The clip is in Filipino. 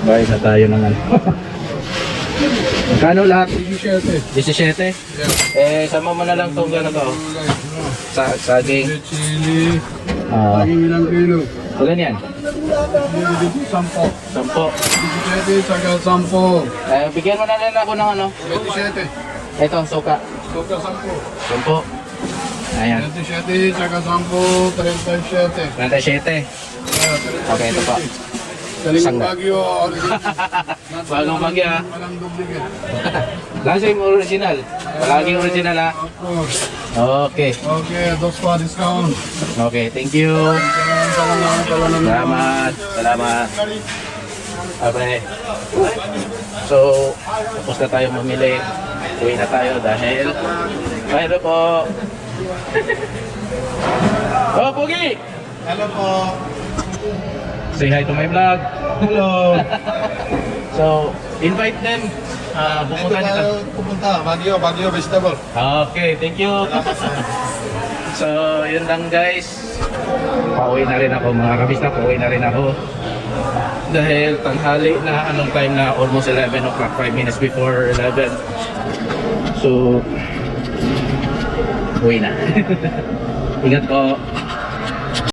Bayad na tayo ng ano. Magkano lahat? 17. 17? Yeah. Sama mo na lang itong gano'n to. Saging. Chili. Ah, Saging ilang kilo? ilan yan? Dito 10. 10. 17 saka 10. Bigyan mo na lang ako ng ano. 27. Ito, suka. Suka 10. 10. Ayan. 27 saka 10. 37. 37. Okay, ito po. Galing Sangga. Baguio. Bagong bagyo ha. Walang duplicate. Lasa yung original. Palaging original ha. Of course. Okay. Okay, dos pa discount. Okay, thank you. Salamat. Salamat. Okay. So, tapos na tayo mamili. Uwi na tayo dahil mayroon po. Oh, Pugi! Hello po. Say hi to my vlog. Hello. So, invite them. Pumunta nito. Pupunta. Baguio vegetable. Okay, thank you. So, yun lang guys. Pauwi na rin ako mga kabista. Pauwi na rin ako. Dahil tanghali na anong time na almost 11 o'clock, 5 minutes before 11. So, uwi na. Ingat po.